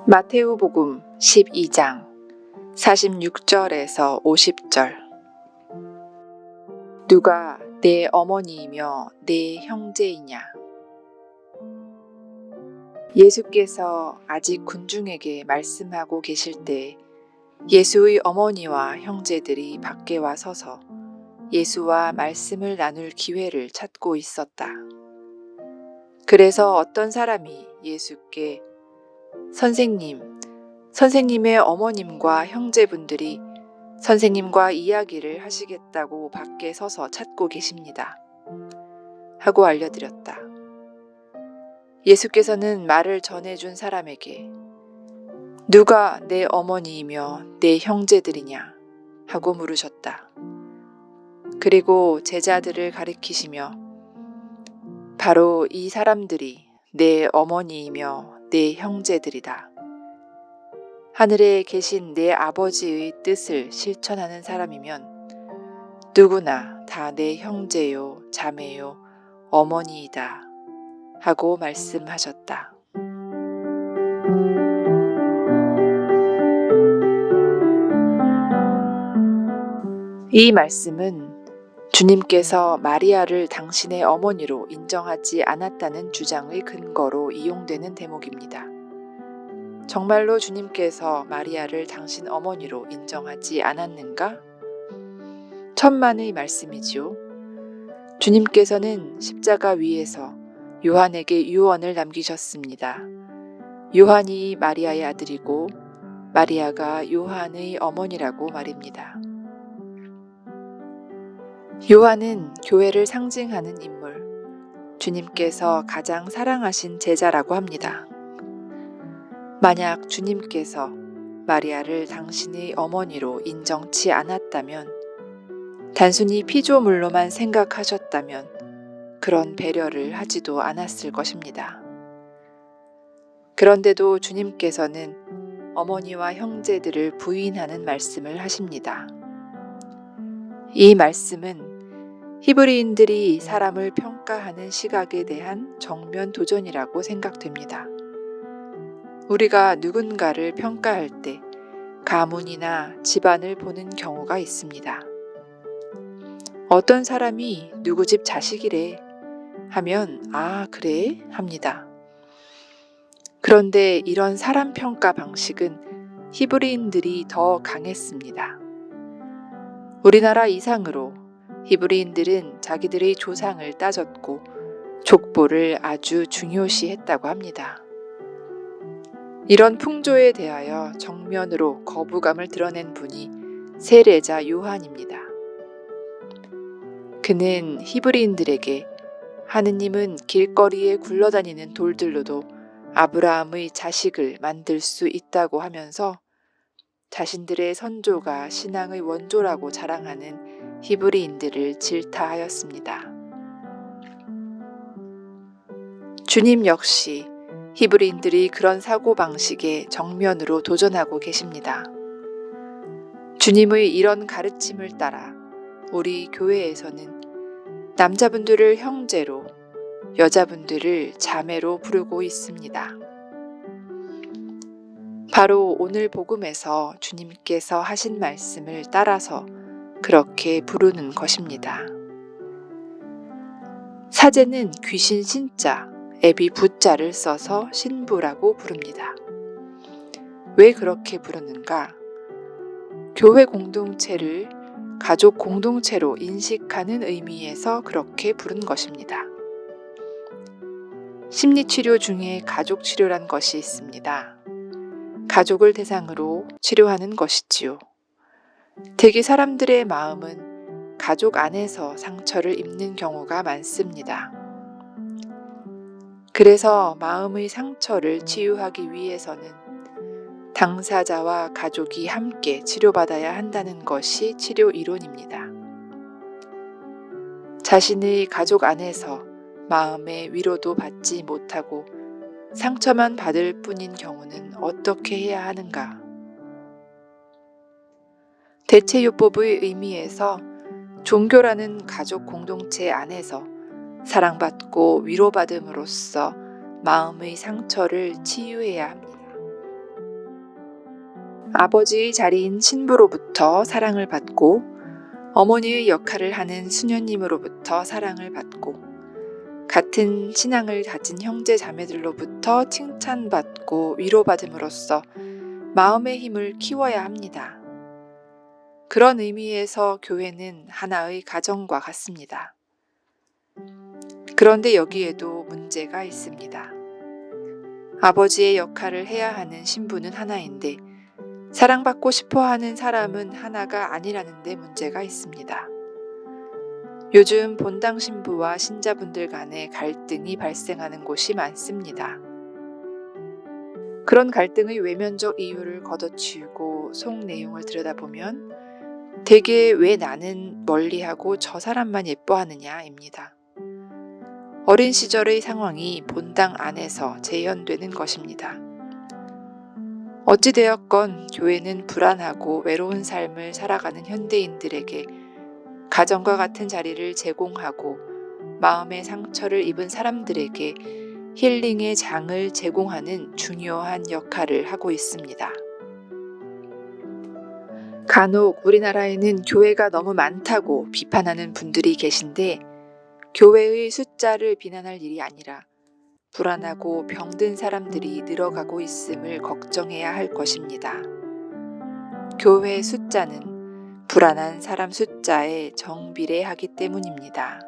마테오복음 12장 46절에서 50절. 누가 내 어머니이며 내 형제이냐? 예수께서 아직 군중에게 말씀하고 계실 때 예수의 어머니와 형제들이 밖에 와 서서 예수와 말씀을 나눌 기회를 찾고 있었다. 그래서 어떤 사람이 예수께 선생님의 어머님과 형제분들이 선생님과 이야기를 하시겠다고 밖에 서서 찾고 계십니다. 하고 알려드렸다. 예수께서는 말을 전해준 사람에게 누가 내 어머니이며 내 형제들이냐? 하고 물으셨다. 그리고 제자들을 가리키시며 바로 이 사람들이 내 어머니이며 내 형제들이다. 하늘에 계신 내 아버지의 뜻을 실천하는 사람이면 누구나 다 내 형제요, 자매요, 어머니이다. 하고 말씀하셨다. 이 말씀은 주님께서 마리아를 당신의 어머니로 인정하지 않았다는 주장의 근거로 이용되는 대목입니다. 정말로 주님께서 마리아를 당신 어머니로 인정하지 않았는가? 천만의 말씀이지요. 주님께서는 십자가 위에서 요한에게 유언을 남기셨습니다. 요한이 마리아의 아들이고 마리아가 요한의 어머니라고 말입니다. 요한은 교회를 상징하는 인물, 주님께서 가장 사랑하신 제자라고 합니다. 만약 주님께서 마리아를 당신의 어머니로 인정치 않았다면, 단순히 피조물로만 생각하셨다면 그런 배려를 하지도 않았을 것입니다. 그런데도 주님께서는 어머니와 형제들을 부인하는 말씀을 하십니다. 이 말씀은 히브리인들이 사람을 평가하는 시각에 대한 정면 도전이라고 생각됩니다. 우리가 누군가를 평가할 때 가문이나 집안을 보는 경우가 있습니다. 어떤 사람이 누구 집 자식이래 하면 아 그래 합니다. 그런데 이런 사람 평가 방식은 히브리인들이 더 강했습니다. 우리나라 이상으로 히브리인들은 자기들의 조상을 따졌고 족보를 아주 중요시했다고 합니다. 이런 풍조에 대하여 정면으로 거부감을 드러낸 분이 세례자 요한입니다. 그는 히브리인들에게 하느님은 길거리에 굴러다니는 돌들로도 아브라함의 자식을 만들 수 있다고 하면서 자신들의 선조가 신앙의 원조라고 자랑하는 히브리인들을 질타하였습니다. 주님 역시 히브리인들이 그런 사고방식에 정면으로 도전하고 계십니다. 주님의 이런 가르침을 따라 우리 교회에서는 남자분들을 형제로, 여자분들을 자매로 부르고 있습니다. 바로 오늘 복음에서 주님께서 하신 말씀을 따라서 그렇게 부르는 것입니다. 사제는 귀신 신자, 애비 부자를 써서 신부라고 부릅니다. 왜 그렇게 부르는가? 교회 공동체를 가족 공동체로 인식하는 의미에서 그렇게 부른 것입니다. 심리치료 중에 가족치료란 것이 있습니다. 가족을 대상으로 치료하는 것이지요. 대개 사람들의 마음은 가족 안에서 상처를 입는 경우가 많습니다. 그래서 마음의 상처를 치유하기 위해서는 당사자와 가족이 함께 치료받아야 한다는 것이 치료 이론입니다. 자신의 가족 안에서 마음의 위로도 받지 못하고 상처만 받을 뿐인 경우는 어떻게 해야 하는가? 대체요법의 의미에서 종교라는 가족 공동체 안에서 사랑받고 위로받음으로써 마음의 상처를 치유해야 합니다. 아버지의 자리인 신부로부터 사랑을 받고 어머니의 역할을 하는 수녀님으로부터 사랑을 받고 같은 신앙을 가진 형제 자매들로부터 칭찬받고 위로받음으로써 마음의 힘을 키워야 합니다. 그런 의미에서 교회는 하나의 가정과 같습니다. 그런데 여기에도 문제가 있습니다. 아버지의 역할을 해야 하는 신부는 하나인데 사랑받고 싶어 하는 사람은 하나가 아니라는 데 문제가 있습니다. 요즘 본당 신부와 신자분들 간에 갈등이 발생하는 곳이 많습니다. 그런 갈등의 외면적 이유를 걷어치우고 속 내용을 들여다보면 대개 왜 나는 멀리하고 저 사람만 예뻐하느냐입니다. 어린 시절의 상황이 본당 안에서 재현되는 것입니다. 어찌되었건 교회는 불안하고 외로운 삶을 살아가는 현대인들에게 가정과 같은 자리를 제공하고 마음의 상처를 입은 사람들에게 힐링의 장을 제공하는 중요한 역할을 하고 있습니다. 간혹 우리나라에는 교회가 너무 많다고 비판하는 분들이 계신데 교회의 숫자를 비난할 일이 아니라 불안하고 병든 사람들이 늘어가고 있음을 걱정해야 할 것입니다. 교회 숫자는 불안한 사람 숫자에 정비례하기 때문입니다.